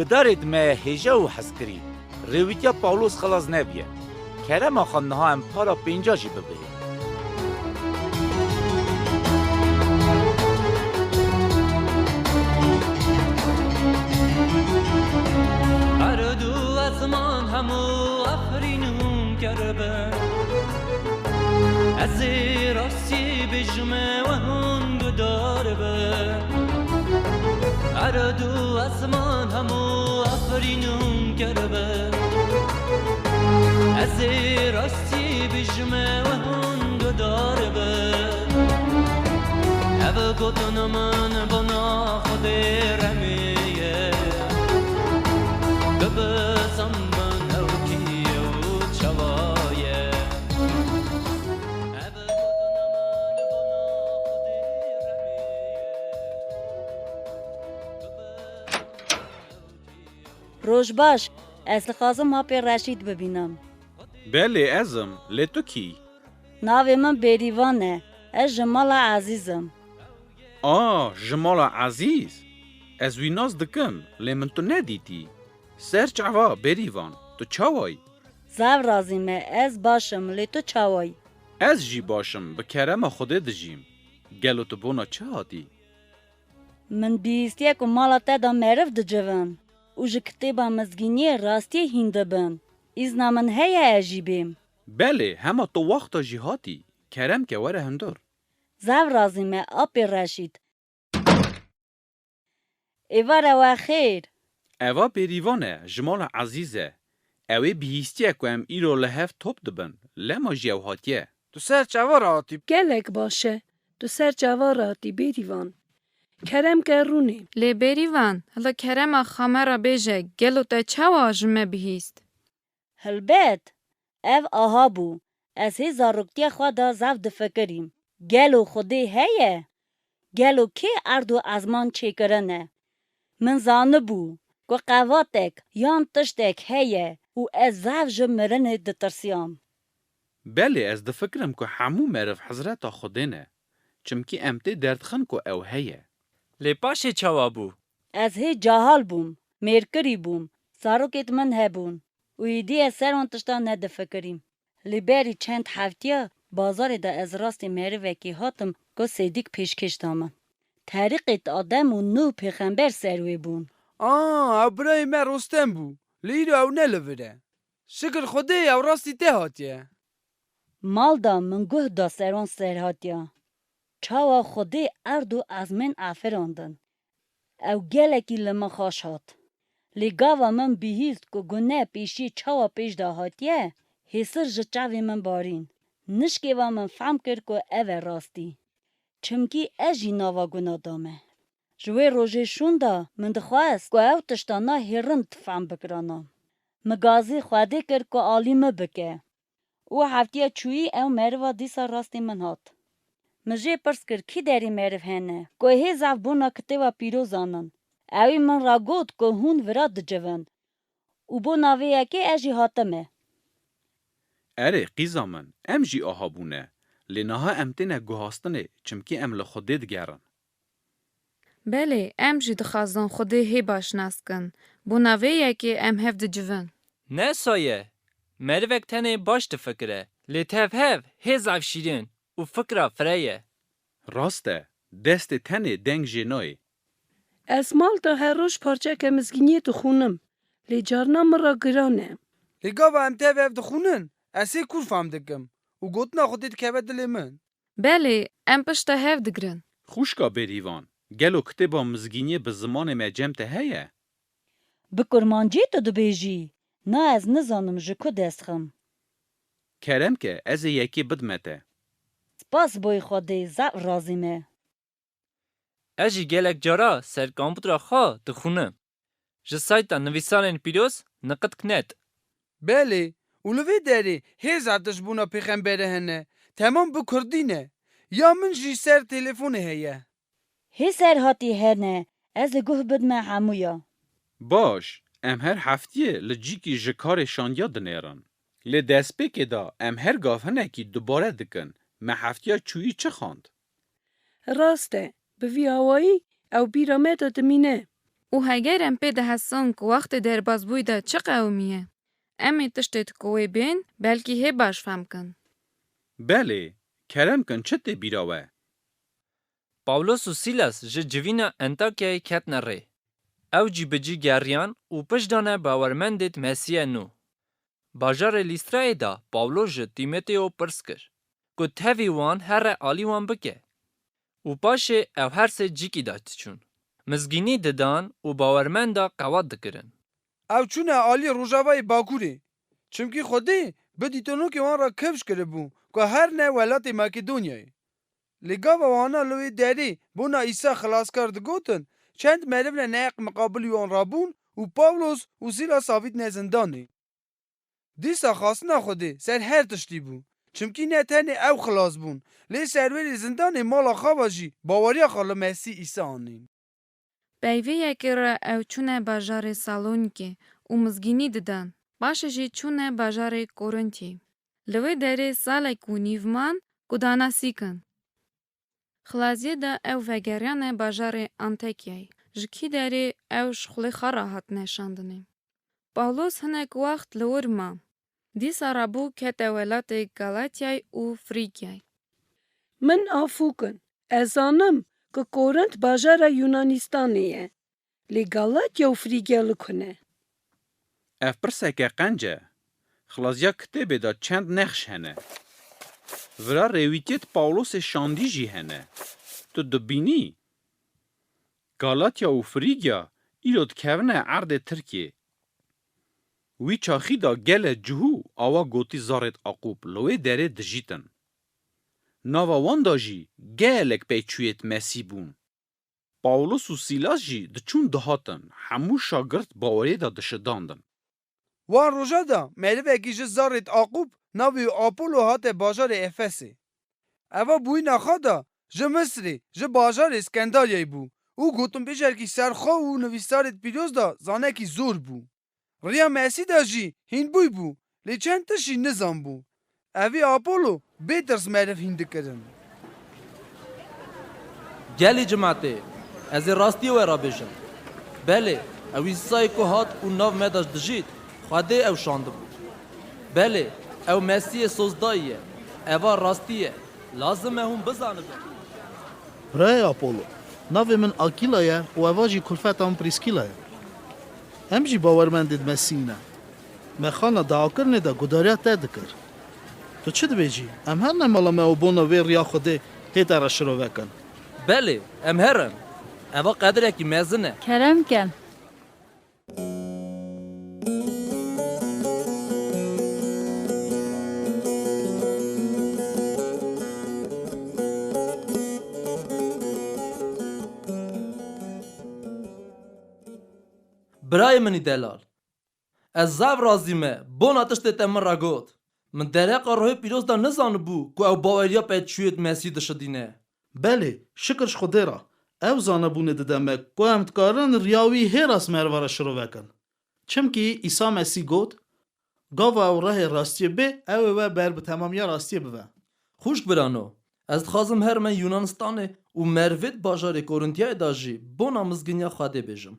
بدارد ما هجا و حسکری رویتیا پاولوس خلاص نبیه کرم خانه ها هم پارا 50 جی ببهی اردو azman همو افرینون کربه از راستی بجمه و هنگ داربه اردو azman همو افرینون کربه از راستی بجمه و هنگ داربه او گوتن من بنا خود رمیه ببزم من او کیه و چوایه روش باش از خواستم ما پر رشید ببینم بله ازم لتو کی ناوی من بریوانه از جمال عزیزم جمال عزیز از وی ناز دکم لیمن تو ندیدی سر چعوا بریوان تو چاوای زو رازیمه از باشم لی تو چاوای از جی باشم به کرم خوده دجیم گلو تو بونا چه هاتی من بیستیه که مالا تدا مرف دجوان او جه کتیبا مزگینی راستی هنده بن ایزنا من هیا اجیبیم بله همه تو وقتا جی هاتی کرم که وره هندور زو رازیمه آپی رشید ایواره و خیر اوا بریوانه جمال عزیزه اوی بیستیه که هم ایرو لحف توپ دبن لما جیو هاتیه تو سر چوا راتی گلک باشه تو سر جواراتی بریوان کرم گرونه لی بریوان هلا کرم خامه را بیجه گلو تا چوا جمه بهیست هلبت او آها بو از هی زارکتی خوادا زو دفکریم گلو خودی هیه گلو که اردو ازمان چه کرنه من زانه بو که قواتک یان تشتک هیه و از زو جمرنه دترسیام بله از دفکرم که همو مرف حضرت خوده نه چمکی امتی دردخن که او هیه لی پاشه چوا بو از هی جاهال بوم میرکری بوم زارکت من هبون و ایدی از سران تشتا ندفکریم لیبری چند هفتیه بازار دا از راست میره وکی هاتم که سیدیک پیشکش دامن طریقت آدم و نو پیغمبر سروی بون برای من رستم بو لیرو او نلوره شکر خوده او راستی ته هاتیه مال دا من گوه دا سران سرهاتیا چاوا خودی اردو از من افراندن او گلکی لما خوش هات لیگاوا من بیهیست که گناه پیشی چاوا پیش دا هاتیه حسر جچاوی من بارین نشکی و من فهم کرد که او راستی چمکی اجی ناوا گناه دامه جوی روژه شوندا من دخواست که او تشتانا هرند فهم بکرانم مگازی خواده کرد که آلیمه بکه او هفتیه چویی او مروا دیسا راستی من هات مجھے پرس کر کی داری میرف هنه که هی زف بونا کتیوا پیروزانن اوی من را گود که هون ورا دجوان او بونا ویه که اجی هاتمه اره قیزا من ام جی آها بونه لنها امتنه گوهاستنه چمکی ام لخوده دگرن بله ام جی دخوازن خوده هی باش نسکن بو نوه یکی ام هف دجوون نه سایه مروک تنه باش تفکره لی تف هف هز اف شیرین و فکره فریه راسته دست تنه دنگ جنوی از مال تا هر روش پارچه که مزگینی تو خونم لی جارنا مرا گرانه لی گاوا ام ته وف دخونن اسی کور فهم دکم و گوتنا خودت که دل من بله ام پشتا هف دگرن خوشکا بریوان گلو کتبا مزگینی به زمان مجمت هیه بکرمانجی تو دو بیجی نه از نزانم جکو دستخم کرم که از یکی بدمته سپاس بوی خوده زب رازیمه اجی گلک جارا سر کامپوترا خوا دخونم جه سایتا نویسانن پیروز نقد کنید بله اولوی داری هز افتش بونا پیغمبره هنه تمام بو کردینه یا من جی سر تلفونه هیه هی سر هاتی هنه از گوه بدمه همویا باش ام هر هفتیه لجیکی جکار شانیا دنیرن لی دسپی که دا ام هر گافنه کی دوباره دکن ما هفتیه چویی چه خواند؟ راسته به وی هوایی او بیرامه دمینه و هگر ام پی ده هستن که وقت در باز بویده چه قومیه؟ امی تشتید کوی بین بلکه هی باش فهم کن. بله کرم کن چه تی بیراوه پاولوس و سیلاس جه جوینا انتاکیای کت نره. او جی بجی گریان و پشدانه باورمندت مسیح نو. باجار لیسترای دا پاولوس جه تیمتیو پرس کر. که تهوی وان هر آلی وان بکه. و پاشه او هر سه جیکی داد چون. مزگینی ددان و باورمندا قواد دکرن. او چونه آلی روژاوای باکوری چمکی خودی بدیتونو که وان را کفش کرده بون که هر نه ولات مکدونیای لگا و وانا لوی داری بونا ایسا خلاص کرد گوتن چند ملو نه مقابلی وان رابون و پاولوس و سیلاس آوید نزندانی دیسا خاصنا خودی سر هر تشتی بون چمکی نه تنی او خلاص بون لی سروری زندانی مالا خوابا جی باوریا خالا مسی ایسا آنین بیوی یکی را او چونه باجار سالونیکی و مزگینی ددن. باشه جی چونه باجار کورنتی. لوی داره ساله کو نیومان کدانا سیکن. خلازیه دا او وگریان باجار انتکیای. جکی داره او شخلی خراحت نشاندنه. پاولوس هنک وقت لور ما. دیسا رابو کت اولات گالاتیای و فریکیای. من آفوکن. ازانم که کورنت باجار یونانیستانیه. لی گالاتیا و فریگیا لکنه. اف پرسکه قنجه خلازیا کتبه دا چند نخش هنه ورا رویتیت پاولوس شاندی جی هنه تو دبینی گالاتیا و فریگیا ایرود کونه عرد ترکیه وی چاخی دا گل جهو آوا گوتی زارت آقوب لوی دره دجیتن ناوا وان دا جی گلک پیچویت مسی بون پاولوس و سیلاس جی دچون دهاتن همو شاگرد باوری دا دشداندن وان روژا دا ملو اکی جه زارت آقوب ناوی آپولو هات باجار افسی. اوا بوی نخوا دا جه مصری جه باجار اسکندریای بو. او گوتن بیشتر کی سرخوا و نویسارت پیروز دا زانه کی زور بو. ریا مسی دا جی هین بوی بو. لی چند تشی نظام بو. اوی آپولو بیترس ملو هینده کرن. گلی جماعته از راستی و را بجم. بله اوی سایکو هات و ناو مداش دجید. خواده او شانده بود. بله او مسی سوزداییه. اوه راستیه. لازمه هم بزانه بود. برای آپولو ناو من آکیلایه و اوه جی کلفت هم پریسکیلایه. هم جی باورمندید مسینه. مخانه دعا کرنه دا گداریت دکر. تو چه دبیجی؟ هم هر نمالا ما او بونا ویر یا خوده هیتا را شروع وکن. بله ام هرن. اوه قدر اکی مزنه. کرم کن. برای منی دلال از زاو رازیمه بون آتشت تمن را گوت من درق روح پیروز دا نزان بو که او باوریا پید شوید مسی دشدینه بله شکرش خوده را او زانه بونه ددمه که امتکارن ریاوی هیراس مروارا شروع وکن چمکی ایسا مسی گوت گاو او راه راستی به او بر به تمامی راستی بوه خوشک برانو از خازم هر من یونانستانه و مروید باجار کورنتیای داجی بون آمزگینیا خواده بیجم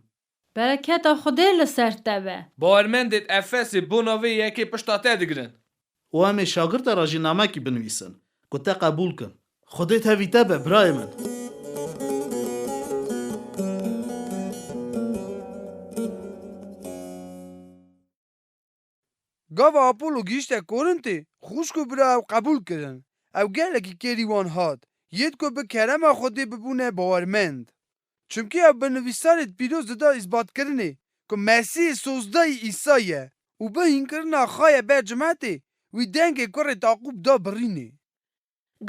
برکت خدا لسر تبه. باورمندت افسی بوناوی یکی پشتاته دگرن. و همه شاگرد راجی نامکی بنویسن که تا قبول کن خودت هوی تبه برای من گاو آپولو گیشته کورنتی خوش کو برا او قبول کرن او گلکی کری وان هاد ید کو به کرم خودی ببونه باورمند چونکی او به نویسارت پیروز دا اثبات کرنه که مسیح سوزدای ایسایه و به این کرنا خواهی بر جماعتی وی دنگ کره تاقوب دا برینه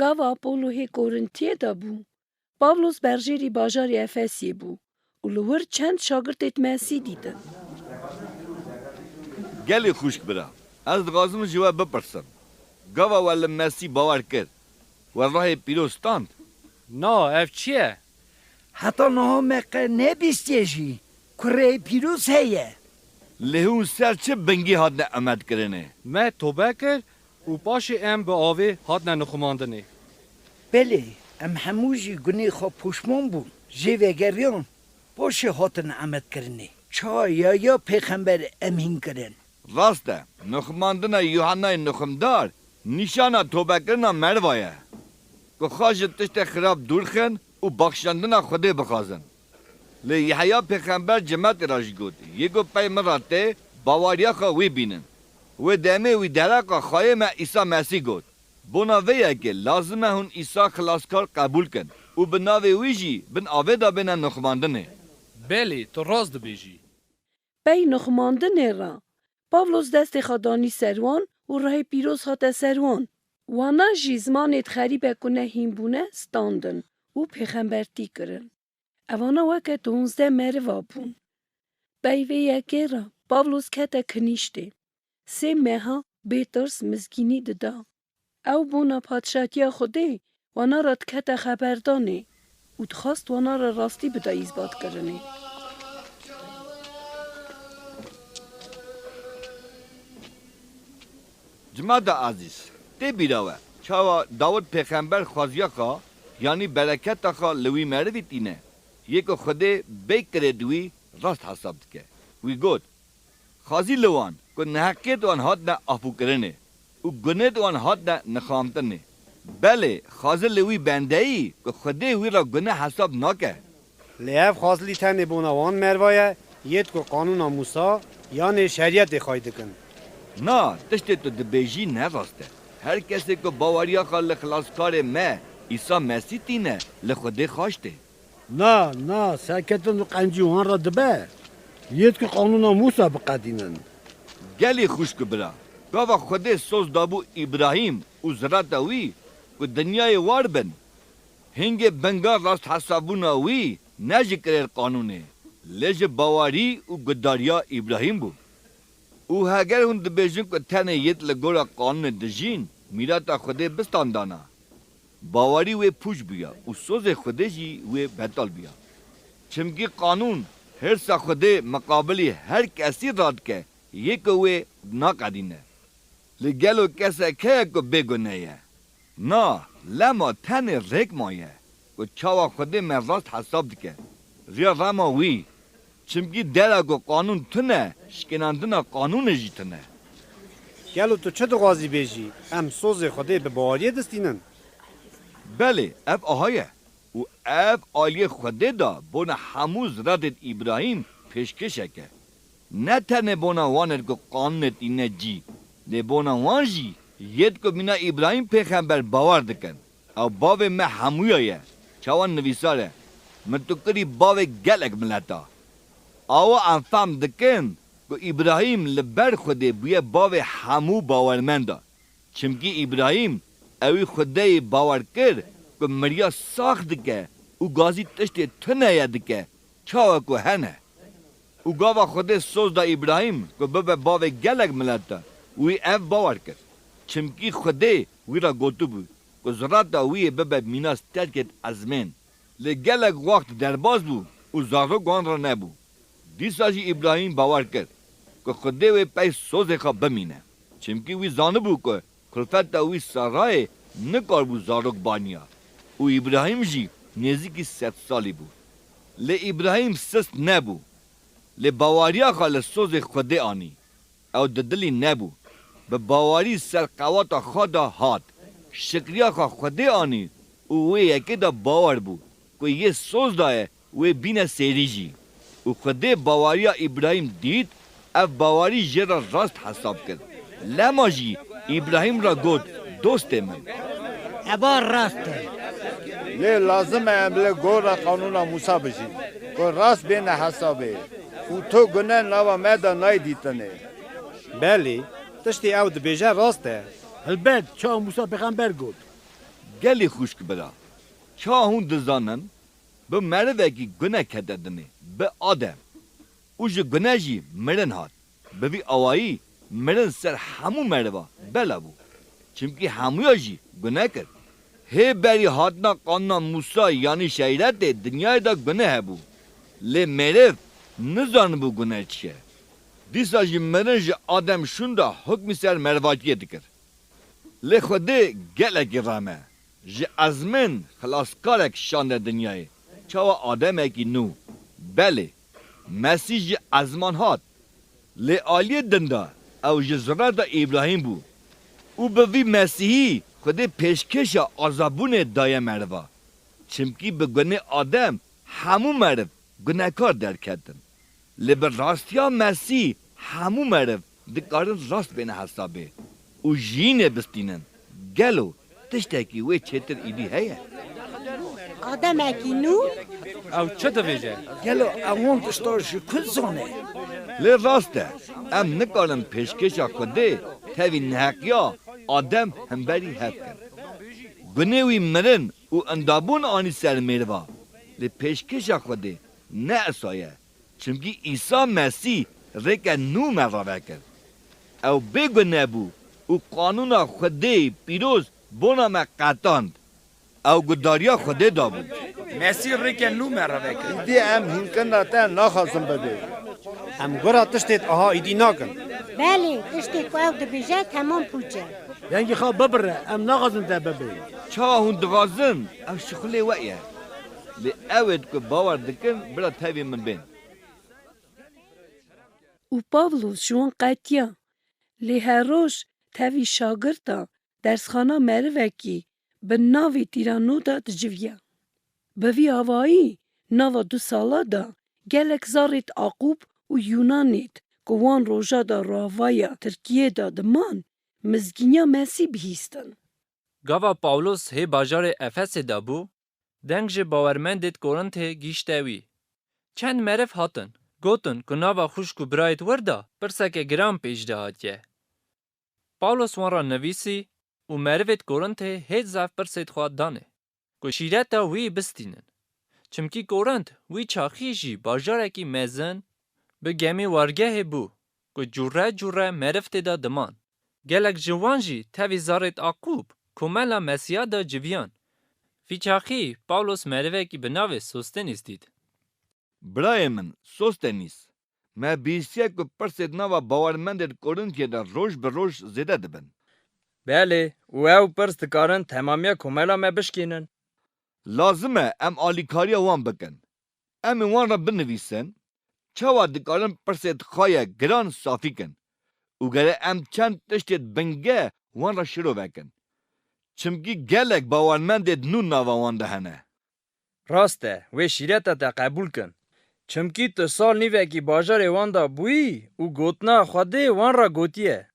گاو آپولو هی کورنتیه دا بو. پاولوس برجری باجار افسی بو. و لور چند شاگردت مسی دیدن. گلی خوشک برا از غازم جواب بپرسم گاوا ولی مسی باور کرد و راه پیروستاند نا اف چیه؟ حتی نه مقه نبیستیجی کره پیروز هیه لهون سر چه بنگی هاد نه امد کرنه ما توبه کرد و پاش ام به آوه هاد نخماندنه بله ام هموجی گنی خواب پشمون بون جیوه گریان باشه هاتن عمد کرنه چا یا پیغمبر امین کرن راست e, nixmandina Yuhannayê nixmdar nîşana tobekirina merva ye. Ku xwe ji tiştê xirab dûrxin û baxşandina Xwedê bixwazin. Lê Yehya pêxember cimetê ra jî got, yê ku pey min ra tê bawariya xwe wê bînin. Wê demê wî dereka xwayê me İsa Mesîh got. Bona vê yekê lazim e hûn İsa xilaskar qebûl kin û bi navê wî jî bin avê da bêne nixmandinê. Belê, tu rast dibêjî. Bey nixmandinê ra Pavlos destê xadanî serwan û rahê pîroz hate serwan. Wana jî zmanê xerîbe ku ne hînbûne standin û pêxembertî kirin. Evana weke 12 meriva bûn. Bey vê yekê ra Pavlos kete kinîştê. Sê meha bêtirs mizgînî dida. Ew bûna padşahtiya Xwedê wana ra dikete xeberdanê û dixwast wana ra rastî bida îzbatkirinê. Cimada aziz, tê bîra we, çawa Dawud pêxember xwaziya xwe, yanî bereketa xwe li wî merivî tîne. Yê ku Xwedê bêk kirê di wî rast hesab dike. Wî got, xwazî li wan ku neheqê wan hatine afûkirinê û gunê wan hatine nixamtinê. Belê, xwazir li wî bendeyî ku Xwedê wî ra guneh hesab nake. Li ev xwazilî tenê bûna wan mervaye, yêt ku qanûna Musa yanê şerîetê xwe dikin. Na, tiştê tu dibêjî ne rast e. Her kesê ku bawariya xwe li xilaskarê me İsa Mesîh tîne, li Xwedê xweşt e. Na, serketin û qencî wan ra dibe. Yêt ku qanûna Musa biqedînin. Gelê xuşk bira. Gava Xwedê soz dabû İbrahîm û zirata wî ku dinyayê war bin. Hingê benga rast hesabûna wî ne ji kirêr qanûnê. Lê ji bawarî û gudariya İbrahîm bû. û heger hûn dibêjin ku tenê yêt li gora qanûnê dijîn, mîrata Xwedê bistandana. Bawarî wê pûç bûya û sozê Xwedê jî wê betal bûya. Çimkî qanûn hirsa Xwedê miqabilî her kesî radike, yê ku wê naqedîne. Li gelo kesek heye ku bêguneh ye. Na, lema tenê rêkma ye, ku çawa Xwedê me rast hesab dike. Riya rema wî, çimkî dera ku qanûn tune, şkênandina qanûnê jî tune. Gelo tu çi dixwazî bêjî? Em sozê Xwedê bi bawariyê distînin. Belê, ev aha ye. û ev aliyê Xwedê da bona hemû ziratên İbrahîm pêşkêşek e. Ne tenê bona wan er ku qanûnê tîne cî, lê bona wan jî yêt ku mîna İbrahîm pêxember bawar dikin. Ew bavê me hemûya ye. Çawan nivîsar e. Min tu kirî bavê gelek mileta. Awa em fehm dikin ku İbrahîm li ber Xwedê bûye bavê hemû bawermend e. Çimkî İbrahîm ewî Xwedeyê bawer kir ku miriya sax dike û gazî tiştê tuneye dike. Çawa ku hene. û gava Xwedê soz da İbrahîm ku bibe bavê gelek mileta, wî ev bawer kir. Çimkî Xwedê wî ra gotibû ku zirata wî ê bibe mînas terkên ezmên. Lê gelek wext derbas bû û zarok wan ra nebû. Dîsa jî İbrahîm bawer kir ku Xwedê wê pey sozê xwe bimîne. Çimkî wî zanibû ku kulfeta wî Sarayê nikarbû zarok baniya. û İbrahîm jî nêzîkî 100 salî bû. Lê İbrahîm sist nebû. Lê bawariya xwe li sozê Xwedê anî. Ew di dilî nebû. Bi bawarî ser qewata xwe da hat. Şikriya xwe Xwedê anî û wê yekê da bawer bû ku yê soz daye wê bîne sêrî jî. û Xwedê bawariya İbrahîm dît, ev bawarî jê ra rast hesab kir. Lema jî İbrahîm ra got, dostê min. Eba rast e. Lê lazim e em li gora qanûna Musa bijîn, ku rast bêne hesabê û tu guneh nava me da naydîtinê. Belê, tiştê ew dibêje rast e. Hilbet, çawa Musa pêxember got. Gelê xuşk bira. Ça hûn dizanin, bi merivekî guneh kete dinê, bi Adem. û ji guneh jî mirin hat. Bi vî awayî mirin ser hemû meriva bela bû. Çimkî hemûya jî guneh kir. Hê berî hatina qanûna Musa yanî şeîretê dinyayê da guneh hebû. Lê meriv nizanibû guneh çi ye. Dîsa jî mirin ji Adem şûn da hukmî ser merivaciyê dikir. Lê Xwedê gelekî rame. Ji ezmin xilaskarek şande dinyayê. Çawa Ademekî nû. بله مسیح جی ازمان هات لی آلی دندا او جزره دا ابراهیم بو او به وی مسیحی خود پیشکش آزابون دایه مروا چمکی به گناه آدم همو مرد گناهکار در کردن لی به راستیا مسیح همو مرد دکارن راست بین حسابه او جینه بستینن گلو تشتاکی وی چیتر ایدی هیه آدم اکی نو او چه دویجه؟ گلو اوان تشتارشی کل زانه لی راسته ام نکارن پیشکش خوده تاوی نحقیا آدم همبری هد کرد گناهی مرن او اندابون آنی سر میروا لی پیشکش خوده نه اسایه چونکی عیسی مسیح ریک نو مراوه کرد او بگناه بو او قانون خوده پیروز بونا ما قطاند او گداریا خوده دا بود مسیح ریک نو مراوه کرد دی ام هینکن تا نخواستم بده ام گورا تشتید آها ایدی ناکن بله تشتی که او دبیجه تمام پوچه ینگی خواه ببره ام ناغازم تا ببه چا هون دغازن او شخله وعیه لی اوید که باور دکن برا تاوی من بین و پاولوس جوان قطیا لی هر روز تاوی شاگردا درسخانه مروکی به ناوی تیرانو دا دجویا. به وی آوایی ناوا 2 سالا دا گلک زارت عقوب و یونانیت گوان روژا دا راوایا ترکیه دا دمان مزگینیا مسی بهیستن. گاوا پاولوس هی باجار افس دا بو دنگ جه باورمندت کورنته گیشتاوی. چند مرف هاتن گوتن که ناوا خوشکو برایت وردا پرسک گرام پیش ده هاتیه. پاولوس وان را نویسی و مروت کورنته هیت زاف پرسید خواد دانه که شیرتا وی بستینن. چمکی کورنت وی چاخی جی باجارکی مزن به گمی وارگه بو که جوره مرفت دا دمان. گلک جوان جی تاوی زارت عقوب کمالا مسیح دا جویان. فی چاخی پاولوس مروکی به ناو سوستنیس دید. برای من سوستنیس ما بیسیه که پرسید نوا باورمندت کورنتیه دا روش به روش زیده دبن بله و او پرس دکارن تمامیا کمالا ما بشکینن. لازمه ام آلیکاریا وان بکن ام وان را بنویسن چاوا دکارن پرسید خواهی گران صافی کن او گره ام چند تشتید بنگه وان را شروع بکن چمکی گلک باورمندت نو نوا وان دهنه راسته و شیرتا تا قبول کن. چمکی تو سال نیوه کی باجار وان دا بویی او گوتنا خوده وان را گوتیه.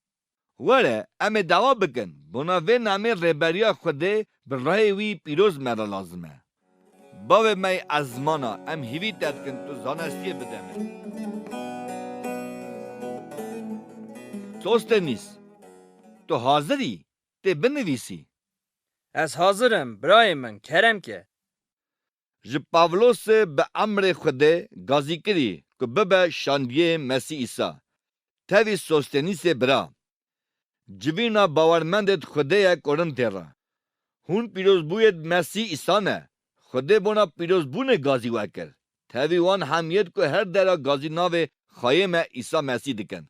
وره ام دعوا بکن بنا و نامه رهبریا خوده به راه وی پیروز مرا لازمه باوه می ازمانا ام هیوی داد کن تو زانستیه بدمه توسته نیست تو حاضری ته بنویسی از حاضرم برای من کرم که ج پاولوس به امر خوده گازی کری که ببه شاندیه مسیح عیسی تاوی سوستنیس برا جوینا باورمندت خوده کورنته را هون پیروز بوید مسیح عیسی نه خوده بونا پیروز بونه گازی وکر تاوی وان همیت که هر درا گازی ناوه خواهیم عیسی مسیح دکن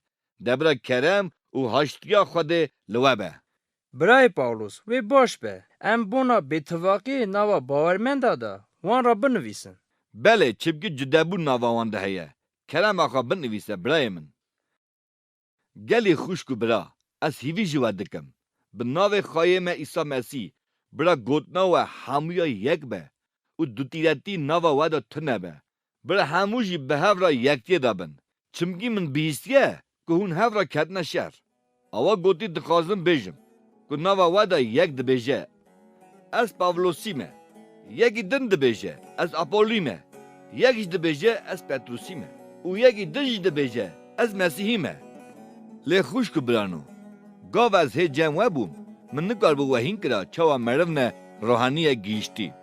دبرا کرم و هاشتیا خوده لوابه برای پاولوس وی باش به ام بونا بیتواقی نوا باورمند دا وان را بنویسن. بله چبکی جدبو ناوان ده هیه کرم آخوا بنویسه برای من گلی خوشکو برا از هیوی جوا دکم به ناو خواهیم عیسی مسیح برا گوتنا و همویا یک به و دوتیرتی ناوا ودا تنه به برا هموشی به هفرا یکتی دابن چمکی من بیستیه که هون هفرا کت نشر آوا گوتی دخوازم بیجم که ناوا ودا یک دبیجه از پاولوسیمه یکی دن دبیجه از اپولیمه یکیش دبیجه از پتروسیمه و یکی دنج دبیجه از مسیحیمه لی خوش که برانو گاو از هی جمعه بوم من نکار بو وحین کرا چاوا مردن روحانی گیشتی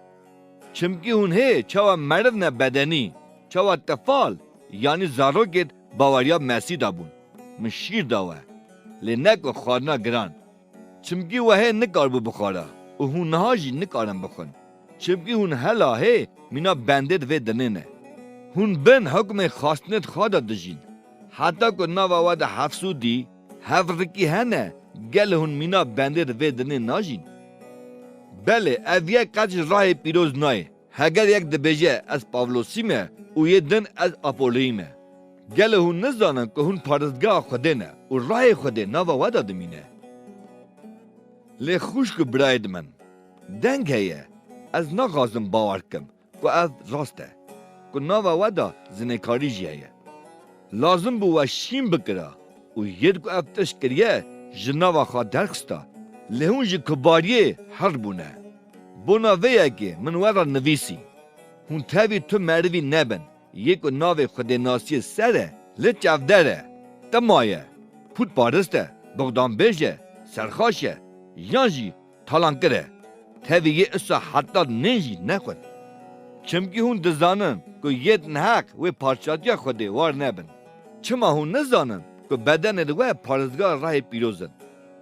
چمکی هون هی چاوا مردن بدنی چاوا تفال یعنی زاروکت باوریا مسیح دابون من شیر داوه لی نکو خارنا گران چمکی وحی نکار بو بخارا و هون نهاجی نکارم بخون چمکی هون هلا هی مینا بندید و دنینه هون بن حکم خواستنت خوادا دجین حتی که ناوا واد حفظو دی هفرکی هنه گل هون مینا بندید و دنین ناجین بله اویه قدش راه پیروز نای هگر یک دبیجه از پاولوسی مه و یه دن از اپولوی مه گله هون نزانن که هون پارزگاه خوده نه و راه خوده نوا ودا دمینه لی خوش که براید من دنگ هیه از نغازم باور کم که اف راسته که نوا ودا زنکاری جیه لازم بو و شیم بکره و ید که اف تشکریه جنوا خواه درخستا لی هون جی کباریه هر بونه بونا ویه که من ورا نویسی هون تاوی تو مروی نبن یک ناو خود ناسی سره لچ افدره تمایه پود پارسته بغدان بیجه سرخاشه یانجی تالان کره تاوی یه اصلا حتی ننجی نخود چمکی هون دزانن که ید نحق و پارچاتیا خوده وار نبن چما هون نزانن که بدن دوه پارزگاه راه پیروزن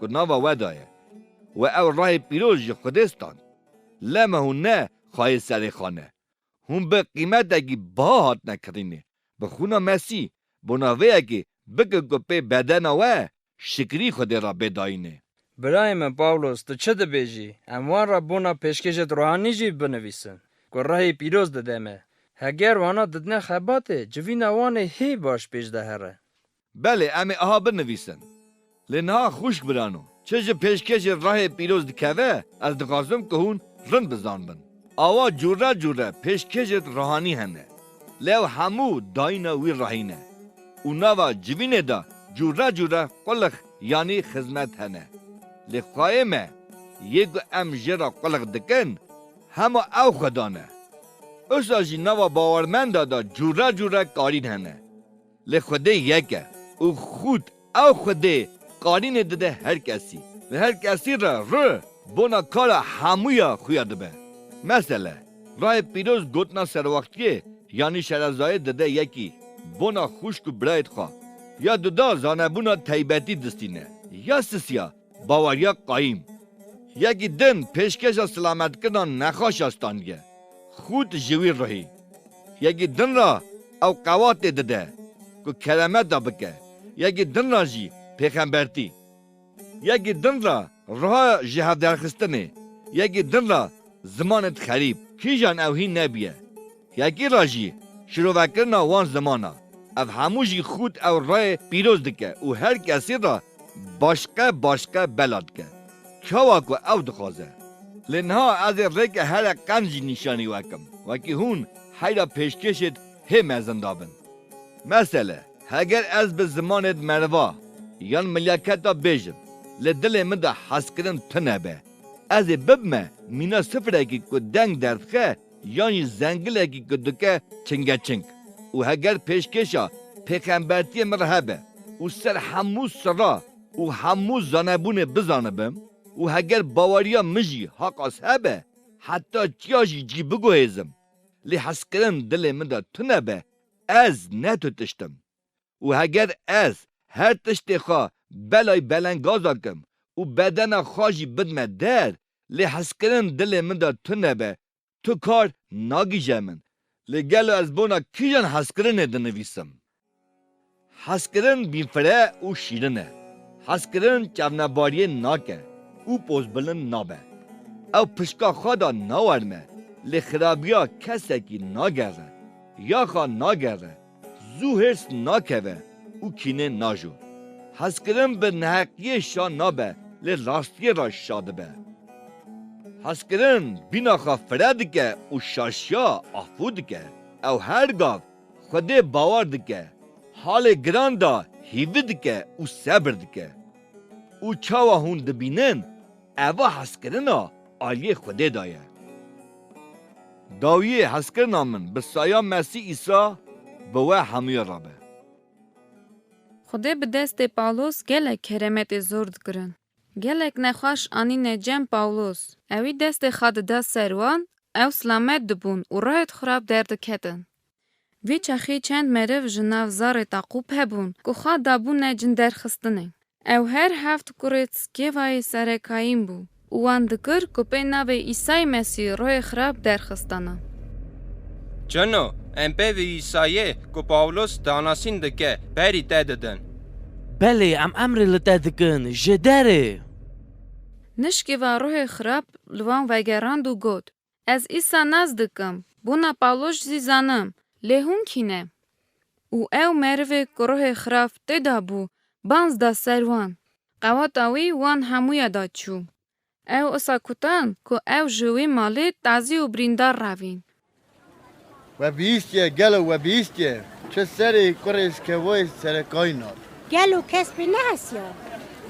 که ناوا ودایه و او راه پیروز جی خودستان لما هون نه خواهی سر خانه هون به قیمت اگی با هات نکرینه به خونا مسی بناوه اگی بگه گپه بدن و شکری خود را بداینه برای من پاولوس تو چه دبیجی؟ اموان را بونا پیشکشت روحانی جی بنویسن که راه پیروز ددمه هگر وانا ددنه خباته جوین وانه هی باش پیش ده هره بله امی آها بنویسن لنها خوش برانو چه پیشکش راه پیروز دکوه از دقازم که هون رند بزان بن آوا جوره جوره پیشکشت روحانی هنه لیو همو داینا وی راهینه اوناوا جوینه دا جوره جوره قلق یعنی خدمت هنه لخوایمه یک ام جرا قلق دکن همه او خدانه اوسا جی نوا باورمند دا جوره جوره کارین هنه لخوده یکه او خود او خوده قارین دده هر کسی و هر کسی را بونا کار همویا خویاده به مثلا راه پیروز گوتنا سروقتیه یعنی شرزای دده یکی بونا خوشک برایت خواه یا دودا زانبونا تیبتی دستینه یا سسیا باوریا قایم یکی دن پیشکش سلامت کنان نخواش استانگه خود جوی رهی یکی دن را او قوات دده که کلمه دا بکه یکی دن را جی پیغمبرتی یکی دن را راه جهاد درخستنه یکی دن را زمانت خریب کیجان اوهی نبیه یکی را جی شروع وکرنا وان زمانا او هموشی خود او راه پیروز دکه و هر کسی را باشقه بلاد که کوا که او دخوازه لنها از ریک هر قنجی نشانی وکم وکی هون حیرا پیشکشت هم ازندابن مثلا اگر از به زمانت مروا یان ملیاکتا بیجم لدل من دا حس کرن تنبه از ببمه مینا سفره کی که دنگ دردخه یانی زنگله کی که دکه چنگه چنگ و اگر پیشکشا پیغمبرتی مرحبه و سر هموز سرا و هموز زنبونه بزانبم و اگر باوریا مجی حق اصحابه حتی چیاشی جی بگوهیزم لی حس کرن دل من دا تنبه از نتو تشتم و اگر از هر تشتی خواه بلای بلنگازا کم و بدن خواهی بدمه در لی حس کرن دل من دا تنبه تو کار ناگی جمن لی گلو از بونا کیجان حس کرنه دنویسم حس کرن بیفره و شیرنه حس کرن چونباریه ناکه او پوز بلن نابه او پشکا خدا ناورمه لی خرابیا کسی که ناگره یا خواه ناگره زو هرس ناکوه او کینه ناجو حس کرن به نحقیه شا نابه لی راستیه را شاده به حس کرن بینا خواه فرد که او شاشیا افود که او هر گاو خوده باور دکه حال گران دا هیوید که او صبر دکه او چاوا هون دبینن اوه حس کرنا آلیه خوده دایه داویه حس کرنا من به سایا مسیح ایسا به و همیه رابه خدا به دست پاولوس گلک کرمت زرد کرن. گلک نخواش آنین جم پاولوس. اوی دست خاد دا سروان او سلامت دبون و راحت خراب درد کتن. وی چخی چند مرف جناو زار تاقوب هبون که خواد دابون نجن درخستنه. او هر هفت کرد سکیوای سرکایم بو. وان دکر که پی ناوی ایسای مسیح روی خراب درخستانه. جنو ام به ایسایه که پاولوس داناسین دکه بری دادن. بله ام امر لتدکن جداره. نشکی و روح خراب لوان وگراند و گود. از ایسا نزدکم بونا پاولوس زی زانم لهون کینه. او او مروه گروه خراف تدا بو بانز دا سروان. قوات اوی وان همویا دا چو. او اسا کتان که او جوی مالی تازی و بریندار روین. و بیستیه گلو و بیستیه چه سری کرس که وی سر کاینار گلو کس به نه هسیا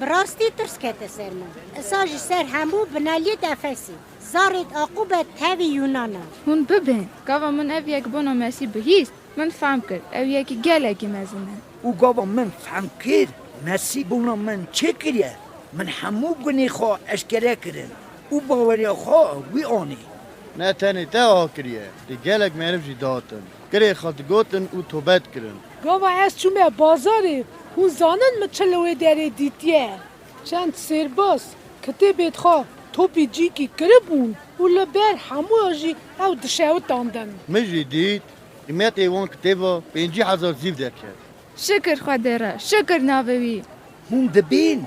براستی ترس کته سر من اساج سر همو بنالی دفسی زارت عقوبت تاوی یونانا هون ببین گاوا من او یک بنا مسی بهیست من فهم کرد او یکی گلکی مزنه او گاوا من فهم کرد مسی بنا من چه کریه من همو گنی خواه اشکره کرن او باوری خواه وی آنی نه تنی تا ها کریه دی گلک مرف جی داتن کری خالت گوتن او توبت کرن گاوا از چومه بازاره هون زانن مچلوه داره دیتیه چند سرباس کته بیت خواه توپی جی کی کربون و لبر همو آجی او دشاو تاندن مجی دید قیمت ایوان کتبا 50,000 زیب در کرد شکر خودره شکر ناوی هون دبین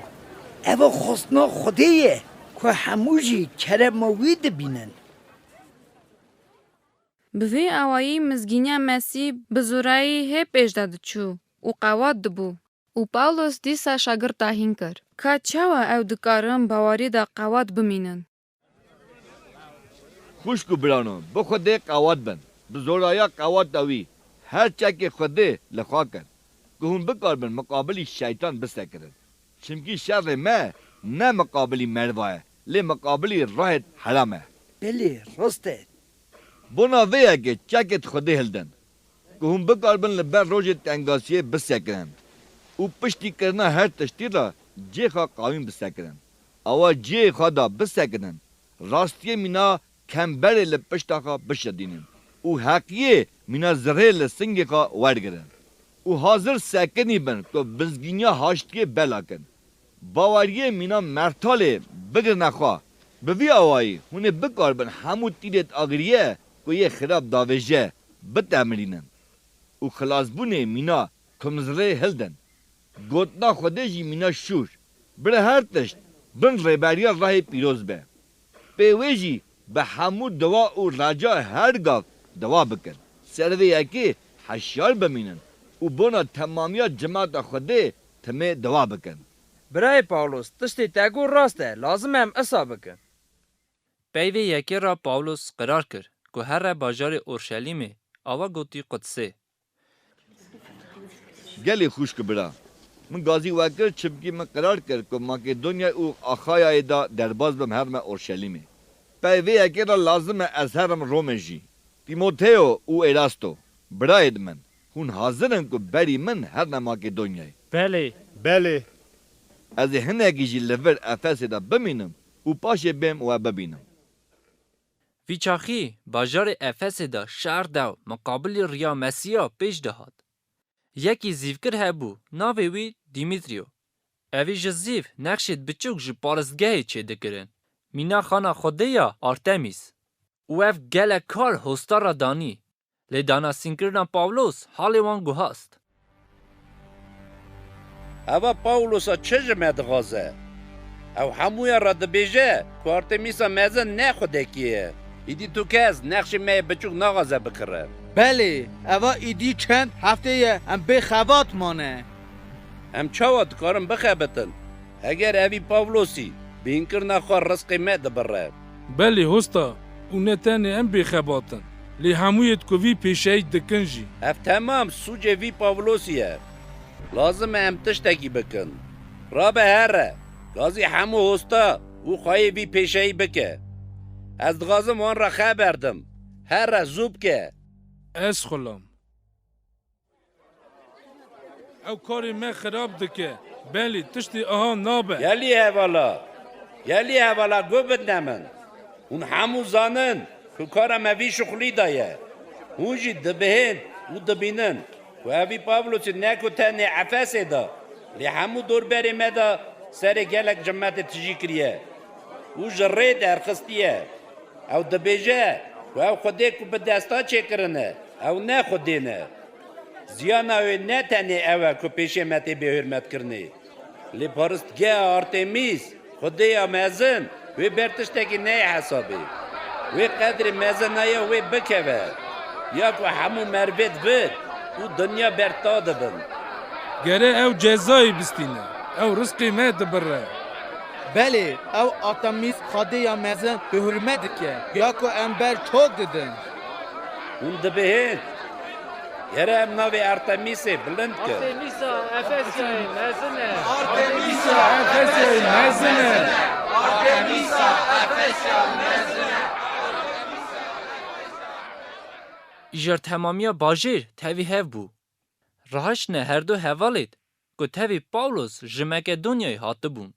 او خسنا خودیه که هموجی کرماوی دبینن بوی اوایی مزگینیا مسی بزورایی هی پیش داد چو و قواد دبو و پاولوس دیسا شاگرد تاهین کر که چاوا او دکارم باواری دا قواد بمینن خوش کو برانو به خود قواد بن بزورایا قواد دوی هر چک خود لخوا کن که هم بکار بن مقابلی شیطان بسکرن چمکی شر ما نه مقابلی مرواه لی مقابلی راحت حرامه بله راسته بنا ویا که چکت خود هلدن که هم بکار بن لبر روز تنگاسیه بسکرن او پشتی کرنا هر تشتی را جه خواه قاویم بسکرن اوا جه خواه دا بسکرن راستی مینا کمبر لپشتا خواه بشدینن او حقیه مینا زره لسنگ خواه ورگرن او حاضر سکنی بن که بزگینیا هاشتیه بلاکن باوریه مینا مرتاله بگر نخواه بوی آوایی هونه بکار بن همو تیرت آگریه که یه خراب داویجه بتعملینن او خلاص بونه مینا کمزره هلدن گوتنا خوده جی مینا شور بره هر تشت بن ریبریا راه پیروز به پیویجی به همو دوا و راجا هر گاف دوا بکن سروی اکی حشیار بمینن و بنا تمامیا جماعت خوده تمه دوا بکن برای پاولوس تشتی تگو راسته لازم هم اصا بکن پیوی یکی را پاولوس قرار کرد که هر باجار اورشلیمه آوا گوتی قدسه گلی خوش که برا من گازی وکر چبکی من قرار کرد که ماکدونیا او آخای دا درباز بم هرم اورشلیمه پیوی یکی را لازم از هرم روم جی تیموتئو او ایراستو براید من هون حاضرن که بری من هر ماکدونیای بله از هنگی جی لور افس دا بمینم او پاشه بم و ببینم ویچاخی باجار افس دا شهر داو مقابل ریا مسیح پیش دهاد. یکی زیوکر هبو ناوی وی دیمیتریو. اوی جزیو نقشید بچوک جی پارستگاهی چه دکرن. مینا خانا خوده یا آرتمیس. او اف گل کار هستا را دانی. لی دانا سینکرنا پاولوس حالی وان گوهاست. اوه پاولوسا چه جمع دغازه؟ او همویا را دبیجه که آرتمیسا مزن نه خوده کیه. ایدی تو کس نقش مه بچوک نغازه بکره. بله اوا ایدی چند هفته هم به خوات مانه هم چاوات کارم بخبتن اگر اوی پاولوسی بین کرنا خواه رزق مه دبره بله هستا اونه تانه ام بخباتن لی همویت که وی پیشهید دکنجی اف تمام سوج وی پاولوسیه لازم هم تشتکی بکن را به هره گازی همو هستا او خواهی وی پیشهی بکه از دغازم آن را خبردم هره زوب که از خلام او کاری من خراب دکه بله تشتی آها نابه یلی هوالا گو بدنمن اون همو زانن که کارم اوی شخلی دایه اون جی دبهن و دبینن و اوی پاولوسی نکو تنه عفاسه دا لی همو دور بری مدا سر گلک جمعت تجی کریه او جره در خستیه او دبیجه و او خوده که به دستا چه کرنه او نه خوده نه زیان اوی نه تنه اوه که پیشه متی به حرمت کرنه لی پارستگه آرتمیس خوده یا مزن وی برتشتکی نه حسابی وی قدر مزن نایه وی بکوه یا که همو مربت بید و دنیا برتا دبن گره او جزایی بستینه او رزقی ما دبره بله او آتامیس خاده یا مزن به حرمت که یا که امبر çok dedin. اون دبهین یره ام ناوی ارتمیسه بلند که Artemisa Efesya mezene. Artemisa Efesya mezene. Artemisa Efesya mezene. Ijar tamamiya bajir tevi hev bu. Rahashne her du hevalit ku tevi Pavlos ji Makedonyayê hatibûn.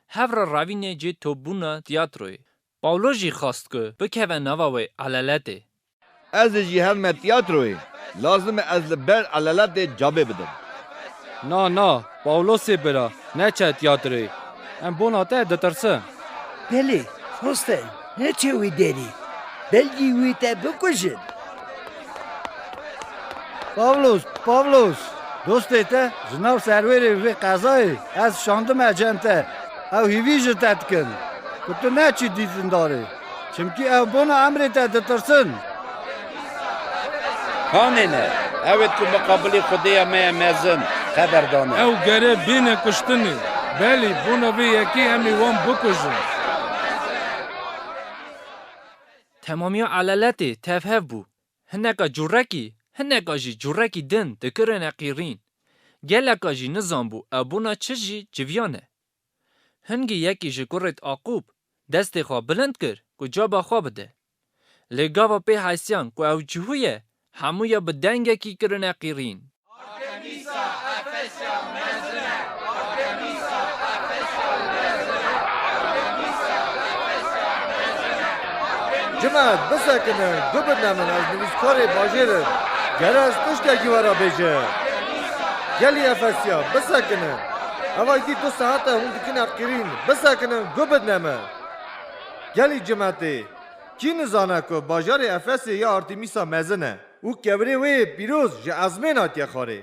Hevra ravînê cê topbûna tiyâtroyê. Pawlos jî xwast ku bikeve nava wê eleletê. Ez jî hev me tiyâtroyê. Lazim e ez li ber eleletê cabê bidim. Na, Pawlosê bira, neçe tiyatroyê. Em bona te ditirsin. بله خواسته نه چه وی داری بلگی وی تا بکشن پاولوس دوسته ته جناب سروری وی قضای از شاندم اجنته او هیوی جتت کن که تو نه چی دیدن داره چمکی او بونا امری تا دترسن خانینه اوید که مقابلی خودی ما مزن خبر دانه او گره بینه کشتنی بلی بونا وی یکی همی وان بکشن Tamamiya eleletê tev hev bû. Hineka curekî, hineka jî curekî din dikirin eqîrîn. Geleka jî nizanbû ew bûna çi jî civiyan e. Hingî yekî ji kurê Aqub destê xwe bilind kir ku caba xwe bide. Lê gava pê heysiyan ku ew cihû ye, hemû ye bi dengekî kirin eqîrîn. Artemisa Efesya mezene. Artemisa Efesya mezene. Artemisa Efesya mezene. Cemaat bisakinin gubidnemin az nivîskarê bajêrin gere ez tiştekî were bêje. Gelî Efesya bisakinin. Eva dî du saete hûn dikin eqîrîn bisakinin gubidnemin. Gelî cemaatê kî nizane ku bajarê Efesê ya Artemîsa mezin e û kevirê wê pîroz ji ezmên hatiye xwarê.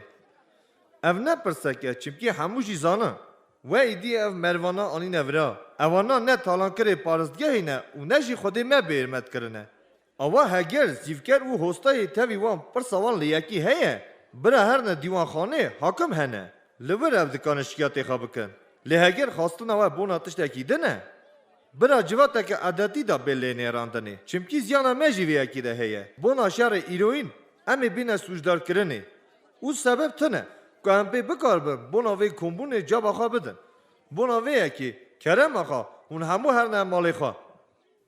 Ev ne pirsek e çimkî hemû jî zanin. We îdî ev mervana anîne vira. Evana ne talankirê paristgehê ne û ne jî Xwedê me bêrmet kirine. Awa heger zîvker û hostayê tevî wan pirsa wan li yekî heye, bira her ne dîwanxanê hakim hene. Li wir ev dikanin şikayetê xwe bikin. Lê heger xastina we bona tiştekî din e, bira civateke edetî da bê lê nêrandinê. Çimkî ziyana me jî vê yekî de heye. Bona şerê îroîn em ê bîne sûcdarkirinê. û sebeb tin e ku em pê bikarbin bona vê kombûnê caba xwe bidin. Bona vê yekî kerema xwe hûn hemû herne malê xwe.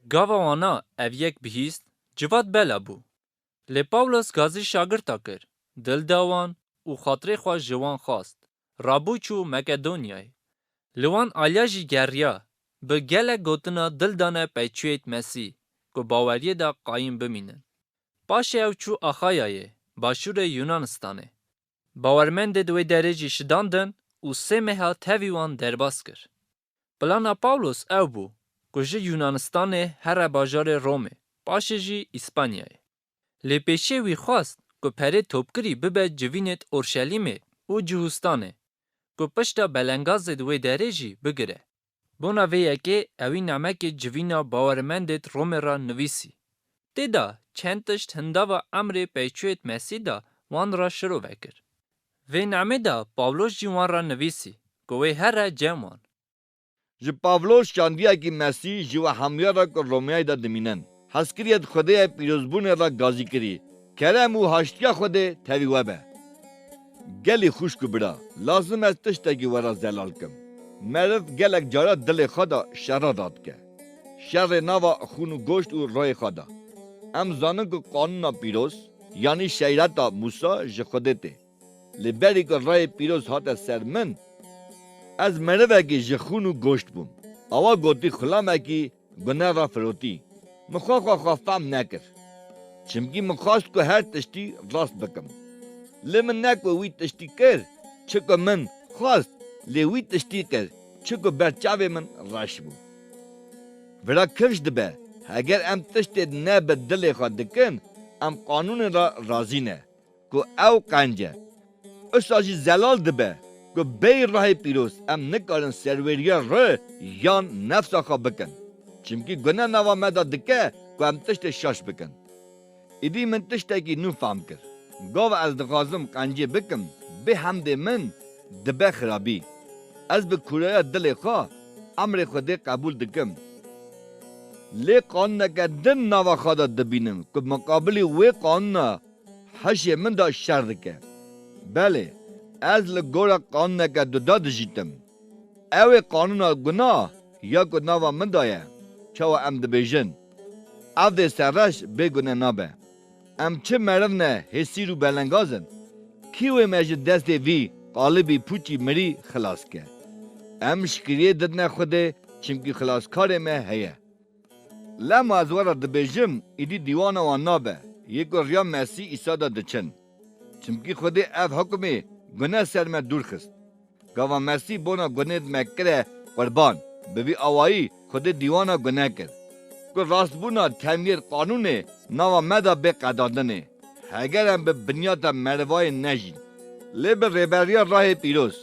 Gava wana ev yek bihîst, civat bela bû. Lê Pawlos gazî şagirta kir. Dil da wan û xatirê xwe ji wan xwast. Rabû çû Makedonyayê. Li wan alya jî geriya. Bi gelek gotina dil dane peyçûyê Mesî ku baweriyê da qayîm bimînin. Paşê ew çû Axayayê, başûrê Yunanistanê. Bawermendê di wê derê jî şidandin û sê meha tevî wan derbas kir. Plana Pawlos ew bû ku ji Yunanistanê here bajarê Romê, paşê jî İspanyayê. Lê pêşê wî xwast ku perê topkirî bibe civînê Orşelîmê û Cihustanê, ku pişta belengazê di wê derê jî bigire. Bona vê yekê ewî namekê civîna bawermendê Romê ra nivîsî. Têda çend tişt hindava emrê peyçûyê Mesî da wan ra şiro vekir. Vê namê da Pawlos jî wan ra nivîsî ku wê here cem wan. Ji Pavlos şandiyekî Mesî ji we hemûyara ku Romeyayê da dimînin. Hezkiriya Xwedê pîrozbûnê ra gazî kirî. Kerem û haştiya Xwedê tevî we be. Gelî xuşk û bira, lazim ez tiştekî were zelal kim. Meriv gelek cara dilê xwe da şerra radike. Şerrê nava xûn û goşt û royê xwe da. Em zanin ku qanûna pîroz, yanî şeyreta Musa ji Xwedê tê. Li berî ku rayê pîroz hate ser min, ez merivekî ji xûn û goşt bûm. Awa gotî xulamekî guneva firotî. Min xwe fehm nekir. Çimkî min xwast ku her tiştî rast bikim. Lê min ne ku wî tiştî kir, çi ku min xwast lê wî tiştî kir, çi ku berçavê min reş bû. Vira kevş dibe, heger em tiştê ne bi dilê xwe dikin, em qanûnê ra razî ne, ku ew qence. Îsa jî zelal dibe, ku bê rahê pîroz em nikarin serweriya rê yan nefsa xwe bikin. Çimkî guneh nava me da dike ku em tiştê şaş bikin. ایدی من تشتکی نو فهم کر گاو از دخوازم قنجه بکم به حمد من دبه خرابی از به کوره دل خواه امر خود قبول دکم لی قانون که دن نوا خواهد دبینم که مقابلی وی قانون حشی من دا شر دکه بله از لگورا قانون که دو دجیتم اوی قانون گناه یا گناه من دایه چاو ام دبیجن او ده سرش بگونه نابه ام چه مرف نه حسی رو بلنگازن کیوی مجد دست وی قالبی پوچی مری خلاص که ام شکریه ددن خوده چمکی خلاص کار مه هیه لما از ورا دبیجم ایدی دیوانا وان نابه یکو ریا مسی ایسا دا دچن چمکی خوده اف حکمی گناه سر me دور خست گاوا مسی بونا گناه مکره قربان بوی آوایی خود دیوانا گناه کرد که راست بونا تمیر قانونه نوا مدا به قدادنه اگر هم به بنیاد مروای نجین لی به ریبریا راه پیروز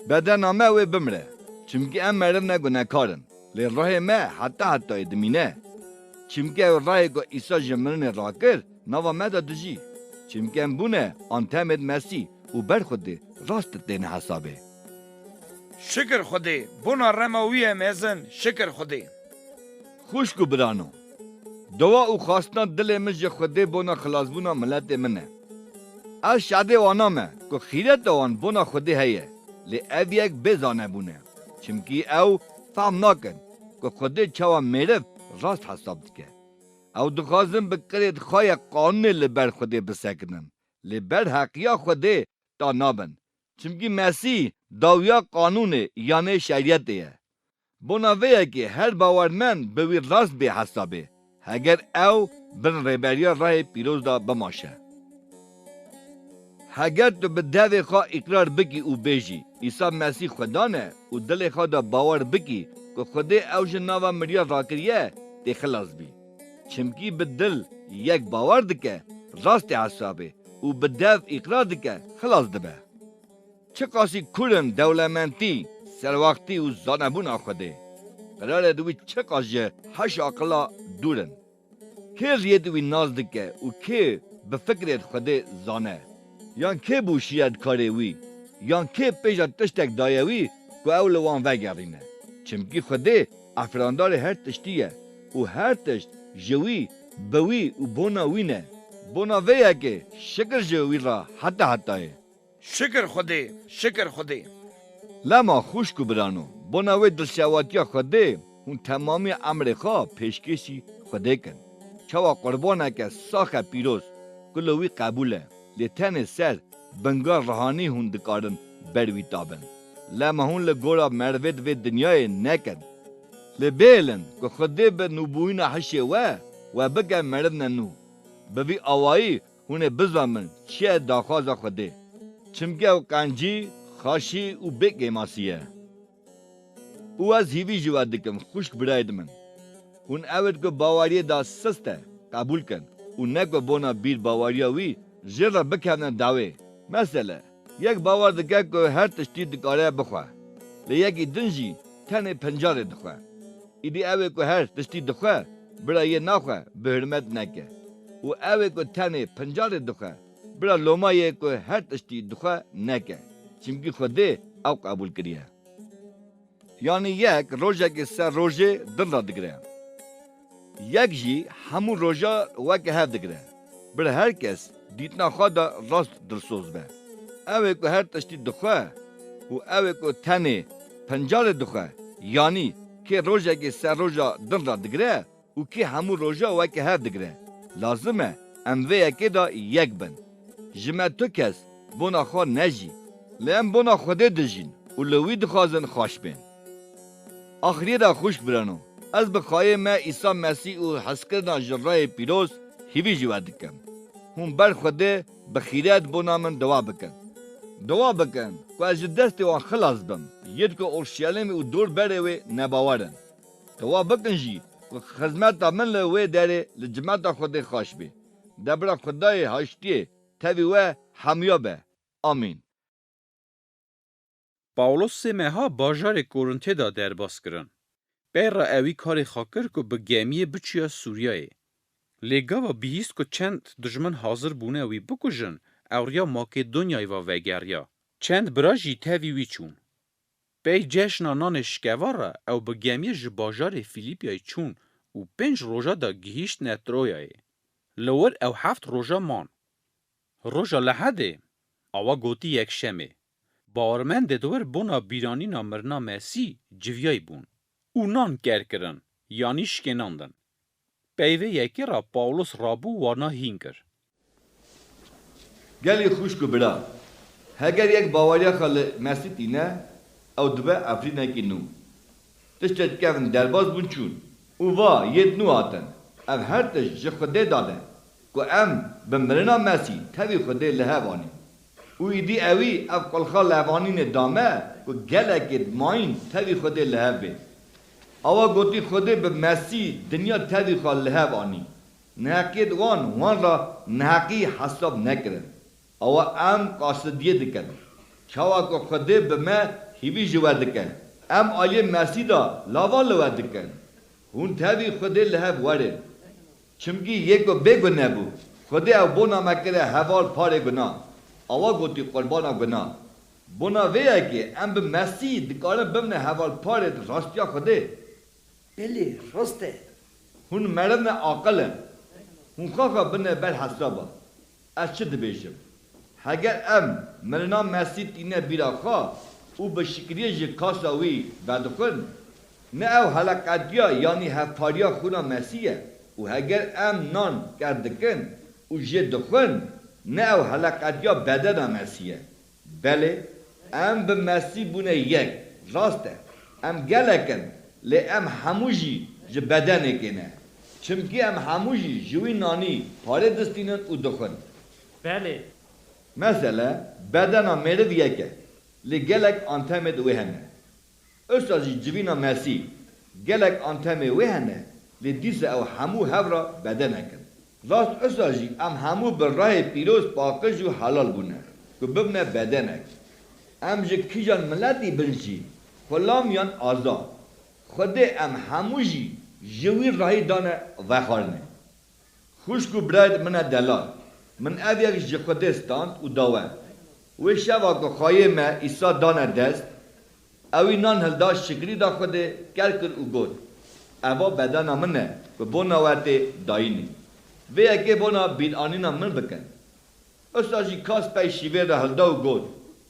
بدن همه وی بمره چمکی ام مرم نه گناه کارن لی راه ما حتی ادمینه چمکی راه که ایسا جمرن را کرد نوا مدا دجی چمکی ام بونه آنتمد مسی و بر خوده راست دین حسابه شکر خوده بونا رماوی مزن شکر خوده خوشکو برانو دوا او خواستنا دل مج خوده بونا خلاص بونا ملت منه از شاده وانامه که خیرت وان بونا خوده هیه لی او یک بزانه بونه چمکی او فهم ناکن که خوده چوا میرف راست حساب دکه او دخوازم بکرید خواه قانون لبر خوده بسکنن لبر حقیا خوده تا نابن چمکی مسی داویا قانون یعنی شریعتیه بونا ویه که هر باورمند بوی راست به حسابه اگر او بر ریبریا راه پیروز دا بماشه اگر تو به دو خواه اقرار بکی او بیجی عیسی مسیح خدانه و دل خواه دا باور بکی که خوده او جناوا مریا را کریه تی خلاص بی چمکی به دل یک باور دکه راست حسابه و به دو اقرار دکه خلاص دبه چه قاسی کورن دولمنتی سرواقتی و زانبون آخوده قرار دوی چه قاسی هش آقلا دورن که ریه دوی ناز دکه و که به فکرت خوده زانه یان که بوشید کاره وی یان که پیجا تشتک دایه وی که اولوان وگرینه چمکی خوده افراندار هر تشتیه و هر تشت جوی بوی و بونا وینه بونا ویه که شکر جوی را حتی شکر خوده لما خوش کو برانو بناوی دلشواتیا خوده اون تمامی امر خواه پیشکشی خوده کن چوا قربانه که ساخه پیروز کلوی قبوله لیتن سر بنگار روحانی هون دکارن بروی تابن لما هون لگورا مروید و دنیای نکن لبیلن که خوده به نبوین حشی و بگه مرد نو بوی آوایی هونه بزامن چیه داخواز خوده چمکه او قنجی خاشی و بگه ماسیه او از هیوی جواد دکم خوشک براید من اون اول که باوری دا سسته قبول کن و نکو بونا بیر باوریا وی جر را بکنن داوی مثلا یک باور دکه که هر تشتی دکاره بخواه لیکی دنجی تن پنجاره دخواه ایدی اوه که هر تشتی دخواه برای نخواه به حرمت نکه و اوه که تن پنجاره دخواه برا لومایه که هر تشتی دخواه نکه چمکی خوده او قبول کریه یعنی یک روژه که سر روژه دل را دگره یک جی همون روژه وکه هف دگره برا هر کس دیتنا خواه دا راست دلسوز به اوه که هر تشتی دخواه و اوه که تن پنجار دخواه یعنی که روژه که سر روژه دل را دگره و که همون روژه وکه هف دگره لازمه اموه که دا یک بند جمع تو کس بونا خواه نجی لیم بونا خوده دجین و لوی دخوازن خوش بین آخری دا خوش برانو از بخواه ما عیسی مسیح و حسکرنا جرای پیروز هیوی جواد دکم هم بر خوده بخیرات بونا من دوا بکن که از دست وان خلاص بم ید که اورشلیم و دور بره و نباورن دوا بکن جی و خدمت من لوی داره لجماعت خوده خوش بی دبرا خدای هاشتیه تاوی و همیابه آمین پاولوس سمها باجار کورنته دا درباس کرن. بیر را اوی کار خاکر که به گمیه بچیا سوریای. لگاوا بیست که چند دجمن حاضر بونه وی بکجن اوریا ماکدونیای و وگریا. چند براجی تاوی وی چون. پی جشنا نانشکوارا او بگیمی جباجار فیلیپیای چون و 5 روژا دا گهیشت نترویای. لور او 7 روژا مان. روژا لحده آوا گوتی یک شمه. باورمند دور بونا بیرانی نامرنا مسی جویای بون. او نان کرکرن یعنی شکناندن. پیوه یکی را پاولوس رابو وانا هینکر. گلی خوش کو بڑا هگر یک باوریا خال مسی تینه او دبه افرینه کی نو تشتت کن درباز بونچون او وا ید نو آتن او هر تش جه خوده داده که ام بمرنا مسی تاوی خوده لحوانی او ایدی اوی او قلخا لحوانی ندامه که گلکت ماین تاوی خوده لحوه اوا گوتی خوده به مسی دنیا تاوی خواه لحوانی نحقیت وان را نحقی حساب نکرن او ام قاصدیه دکن چاوا که خوده به ما هیوی جوه دکن ام آیه مسی دا لاوا لوه دکن هون تاوی خوده لحو وره چمگی یکو بگو نبو خوده او بونا مکره حوال پاره گنا اوا گوتی قربانا گنا بونا ویه که ام به مسی دکارن بمنه حوال پاره راستیا خوده بله راسته هون مردم عاقله هون خواه بنه بر حسابا از چه دبیشم اگر ام مرنا مسیح اینه بیرا خواه او به شکریه جه کاسا وی بدخون نه او حلقاتیا یعنی هفپاریا خونا مسیحه و اگر ام نان کردکن او جه دخون نه او حلقاتیا بدن مسیحه بله ام به مسیح بونه یک راسته ام گلکن لی ام هموجی جه بدنه کنه چمکی ام هموجی جوی نانی پاره دستینن او دخون بله مثلا بدنا مرد یکه لی گلک انتمد وهنه استازی جوینا مسیح گلک انتمه وهنه لی دیسه او همو هورا بدنه کن راست استازی ام همو بر راه پیروز پاکش و حلال بونه که ببنه بدنه ام جه کیجان ملتی بنشی خلام یان آزاد خود ام هموجی جوی راهی دانه وخارنه خوشکو براد منه دلال من اویک جه خودستاند و داوه و شوا که خواهی ما ایسا دانه دست اوی نان هلداش شکری دا خوده کرکر و گود اوا بدانا منه و بونا وقت داینی و اگه بونا بیدانینا من بکن استاشی کاس پی شیوه دا هلدا و گود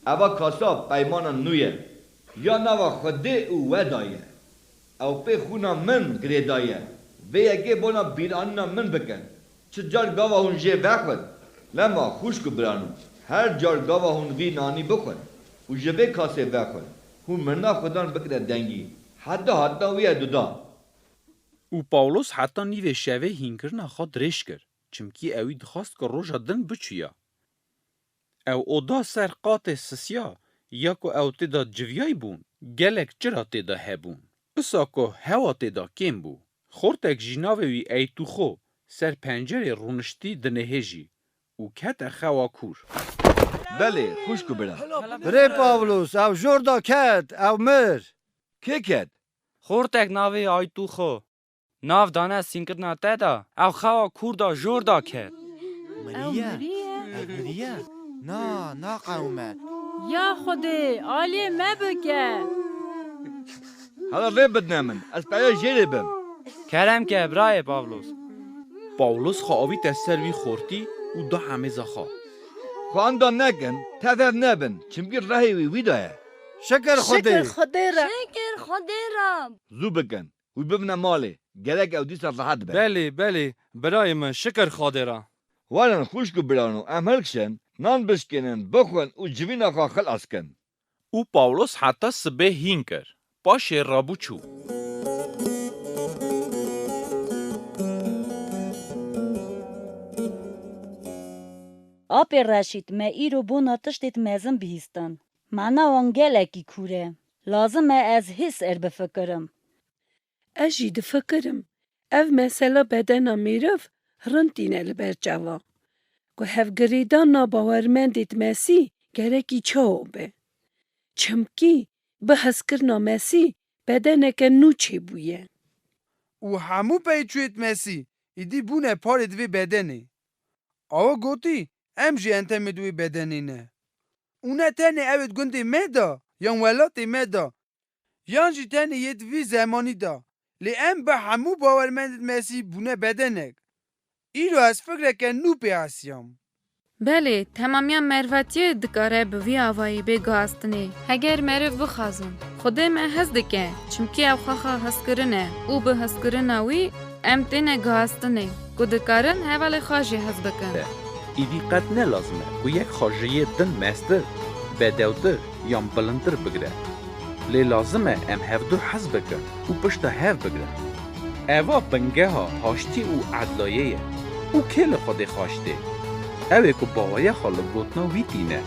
اوا کاسا پیمانا نویه یا نوا خوده او ودایه او پی خونا من گریدایه و اگه بونا بیدانینا من بکن چه جار گاوا هون جه وقت لما خوش کو برانو هر جار گاوا هون وی نانی بخون و جبه کاسه بخون هون مرنا خودان بکره دنگی حتی وی دودا او پاولوس حتی نیوه شوه هینکرنا خود ریش کر چمکی اوی دخواست که روژا دن بچویا او اودا سر قات سسیا یا که او تیدا جویای بون گلک چرا تیدا هبون اسا که هوا تیدا کم بو خورتک جیناوه وی ای تو خو سر پنجره رونشتی دنهجی او کت خوا کور بله خوش کو برا بره پاولوس او جوردا کت او مر که کت خورتک ناوی آی تو خو ناو دانه سینکرنا تدا او خوا کور دا جور دا کرد مریه نا قومه یا خودی آلی مبکه حالا وی بدنامن از پایا جیره بم کرم که برای پاولوس خواهی تسر وی خورتی او دا همه زخوا خواندان نکن تفر نبن چمکی راهی وی دایه شکر خودی را زو بکن وی ببنه ماله گلک او دیسا راحت بن بله برای من شکر خادره وارن خوش کو برانو امهلکشن نان بشکنن بخون او جوینا خواه خلاص کن او پاولوس حتی سبه هینکر پاش رابو چو آب رشید ما ایرو بونا تشتیت مزم بیستن مانا وانگلکی کوره لازم از حس بفکرم اجی دفکرم او مثلا بدنا میرف رنتینه لبرچاوا که هفگریدان ناباورمندیت مسی گرکی چاو به چمکی به هسکرنا مسی بدنه که نوچی بویه و همو پیچویت مسی ایدی بونه پار دوی بدنی. آوا گوتی ام جی انتم دوی بدنی نه. اونه تنه اوید گنده مدا یا ولات مدا یان جی تنه یه دوی زمانی دا لی ام به همو باورمند مسی بونه بدنک. ایرو از فکر که نو پیاسیام. بله تمامیان مروتیه دکاره به وی آوایی بگاستنه هگر مرو بخازن خوده من هز دکه چمکی او خواخا هز کرنه او به هز کرنه وی ام تینه گاستنه که دکارن حوال خواجی هز بکن ایدی قد نه لازمه و یک خواجه دن مستر بدوتر یا بلندتر بگره لی لازمه ام هفدو حز بکن و پشتا هف بگره اوا بنگه ها هاشتی و عدلایه او کل خود خواشته اوه که باوری خاله گوتنا ویتینه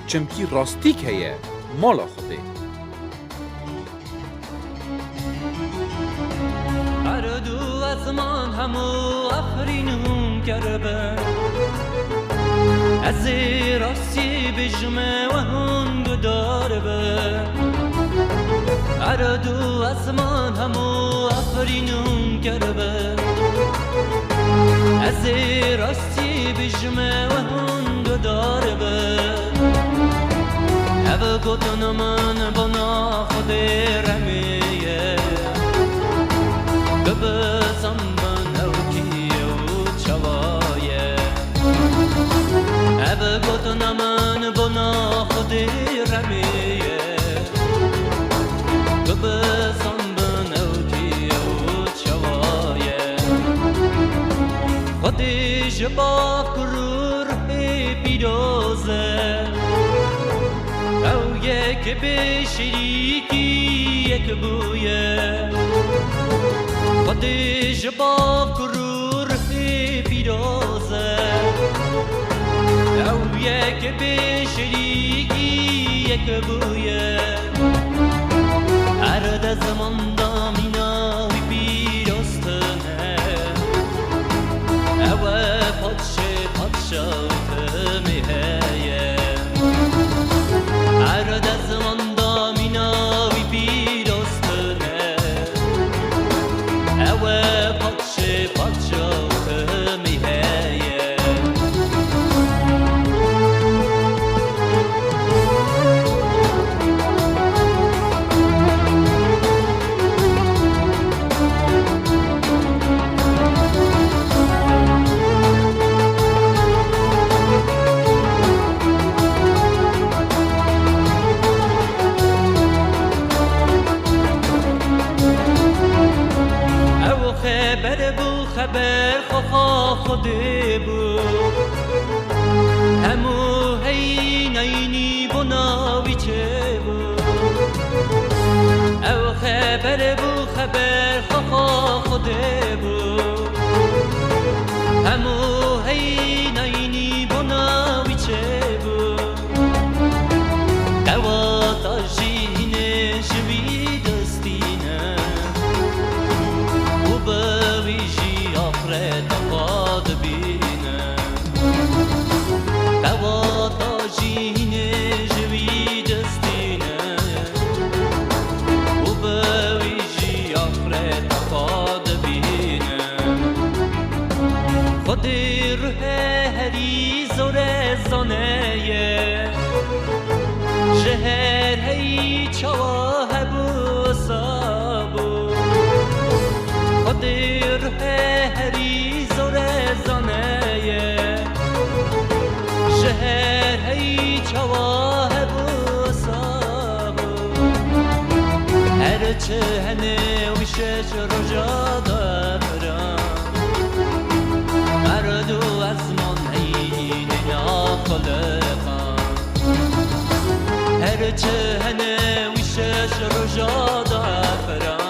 چمکی راستی که یه مالا خوده اردو ازمان همو افرینون کربه از راستی بجمه و هون گدار به اردو ازمان همو افرینون کربه از راستی بجمه و هون گدار به او گوتن من بنا خود رمیه ببزم من او کیو چوایه او گوتن من بنا خود رمیه ببزم من او کیو چوایه خودی جباب کرور پیروزه او یک به شریکی یک بویه خودی جباب کرور پیروزه او یک به شریکی یک بویه ارد زمان دامینا وی پیروزتنه او پادشاه میهیه ارد زمان دامینا وی پیروزتنه او پادشاه میهیه خبر خواه خوده بو همو هی نینی بناوی چه بو او خبر بو خبر خواه خوده بو همو هی نینی بناوی چه بو دوا تاجینه شوی دستینه و بویجی آخرت آقاد بینه دوا تاجینه جوی دستینه و بویجی آخرت آقاد بینه خودی روح هری زور زانه شهر هی چواه بو سابو خودی روح هری زور زانه شهر هی چواه بو سابو هرچه هنه ویشش رجا دارم اردو از من هی نیا خلقم هرچه هنه ویشش رجا دارم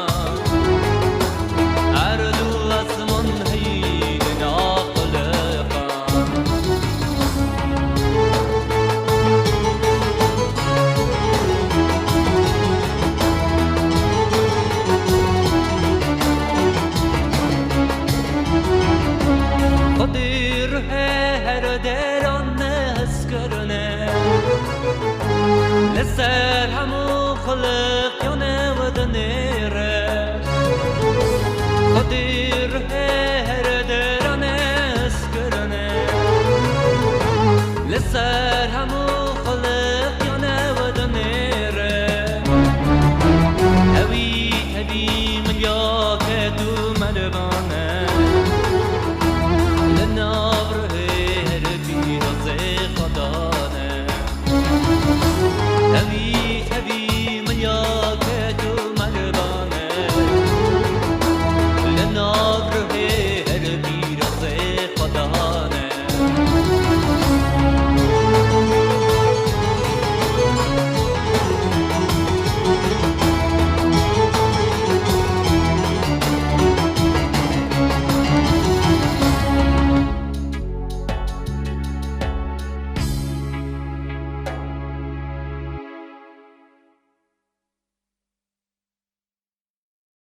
لسر همو خلق یونه ودنه